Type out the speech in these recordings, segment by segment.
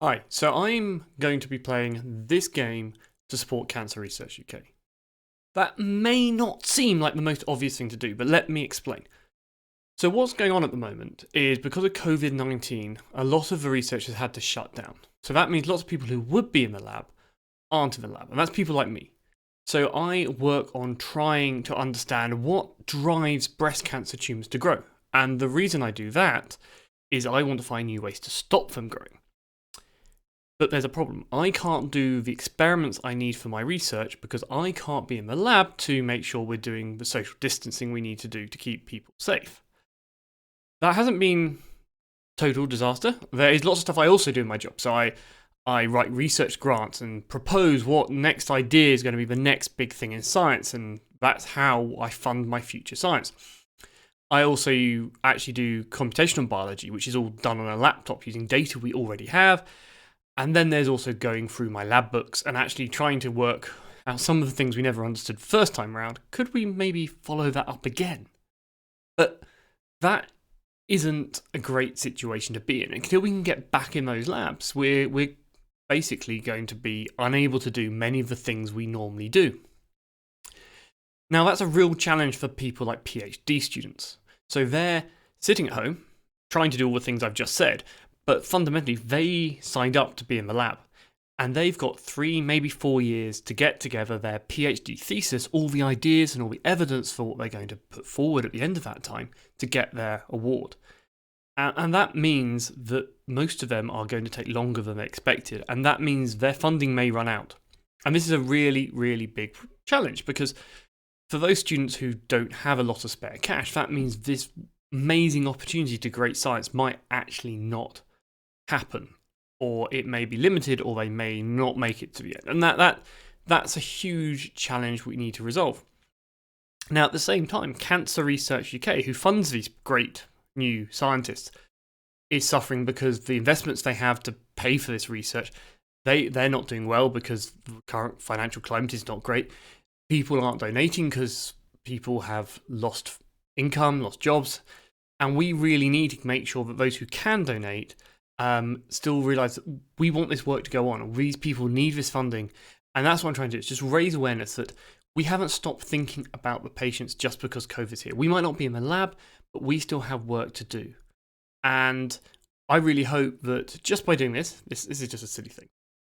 Hi, so I'm going to be playing this game to support Cancer Research UK. That may not seem like the most obvious thing to do, but let me explain. So what's going on at the moment is because of COVID-19, a lot of the research has had to shut down. So that means lots of people who would be in the lab aren't in the lab, and that's people like me. So I work on trying to understand what drives breast cancer tumours to grow. And the reason I do that is I want to find new ways to stop them growing. But there's a problem. I can't do the experiments I need for my research because I can't be in the lab to make sure we're doing the social distancing we need to do to keep people safe. That hasn't been total disaster. There is lots of stuff I also do in my job. So I write research grants and propose what next idea is going to be the next big thing in science, and that's how I fund my future science. I also actually do computational biology, which is all done on a laptop using data we already have. And then there's also going through my lab books and actually trying to work out some of the things we never understood first time round. Could we maybe follow that up again? But that isn't a great situation to be in. Until we can get back in those labs, we're basically going to be unable to do many of the things we normally do. Now, that's a real challenge for people like PhD students. So they're sitting at home, trying to do all the things I've just said, but fundamentally, they signed up to be in the lab. And they've got 3, maybe 4 years to get together their PhD thesis, all the ideas and all the evidence for what they're going to put forward at the end of that time to get their award. And that means that most of them are going to take longer than they expected. And that means their funding may run out. And this is a really, really big challenge because for those students who don't have a lot of spare cash, that means this amazing opportunity to great science might actually not happen, or it may be limited, or they may not make it to the end. And that's a huge challenge we need to resolve. Now, at the same time, Cancer Research UK, who funds these great new scientists, is suffering because the investments they have to pay for this research, they're not doing well because the current financial climate is not great. People aren't donating because people have lost income, lost jobs, and we really need to make sure that those who can donate still realise that we want this work to go on. These people need this funding, and that's what I'm trying to do. Is just raise awareness that we haven't stopped thinking about the patients just because COVID's here. We might not be in the lab, but we still have work to do. And I really hope that just by doing this is just a silly thing,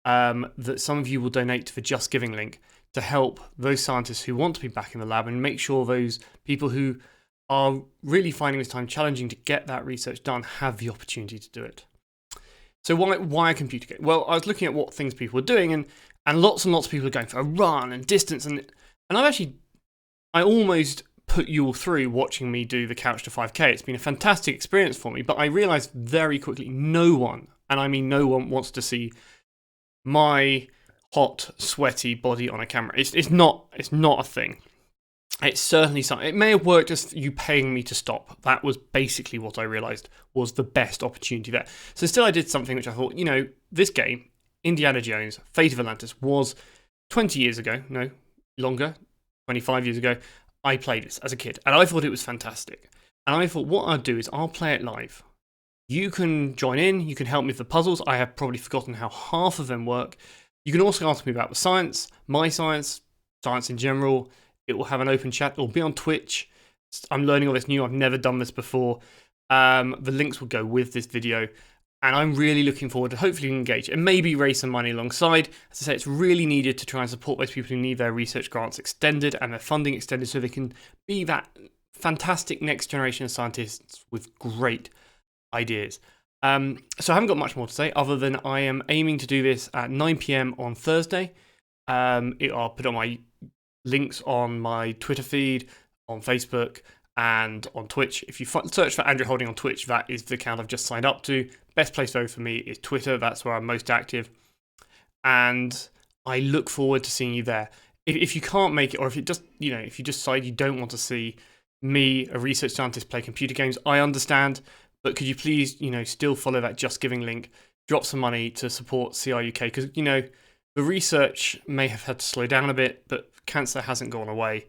that some of you will donate to the Just Giving link to help those scientists who want to be back in the lab and make sure those people who are really finding this time challenging to get that research done have the opportunity to do it. So why a computer game? Well, I was looking at what things people were doing, and lots of people are going for a run and distance, and I almost put you all through watching me do the Couch to 5K. It's been a fantastic experience for me, but I realised very quickly no one, and I mean no one, wants to see my hot, sweaty body on a camera. It's not a thing. It's certainly something. It may have worked as you paying me to stop. That was basically what I realised was the best opportunity there. So still I did something which I thought, this game, Indiana Jones, Fate of Atlantis, was 20 years ago, no, longer, 25 years ago, I played this as a kid. And I thought it was fantastic. And I thought what I'll do is I'll play it live. You can join in, you can help me with the puzzles. I have probably forgotten how half of them work. You can also ask me about the science, my science in general. It will have an open chat. It will be on Twitch. I'm learning all this new. I've never done this before. The links will go with this video. And I'm really looking forward to hopefully engage and maybe raise some money alongside. As I say, it's really needed to try and support those people who need their research grants extended and their funding extended so they can be that fantastic next generation of scientists with great ideas. So I haven't got much more to say other than I am aiming to do this at 9 PM on Thursday. I'll put on my links on my Twitter feed, on Facebook, and on Twitch. If you search for Andrew Holding on Twitch, that is the account I've just signed up to. Best place though for me is Twitter. That's where I'm most active. And I look forward to seeing you there. If you can't make it, or if you just decide you don't want to see me, a research scientist, play computer games, I understand. But could you please, still follow that Just Giving link, drop some money to support CRUK, because, the research may have had to slow down a bit, but cancer hasn't gone away,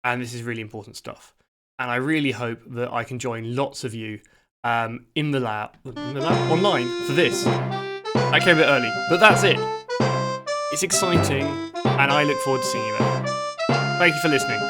and this is really important stuff. And I really hope that I can join lots of you in the lab online for this. That came a bit early, but that's it. It's exciting, and I look forward to seeing you there. Thank you for listening.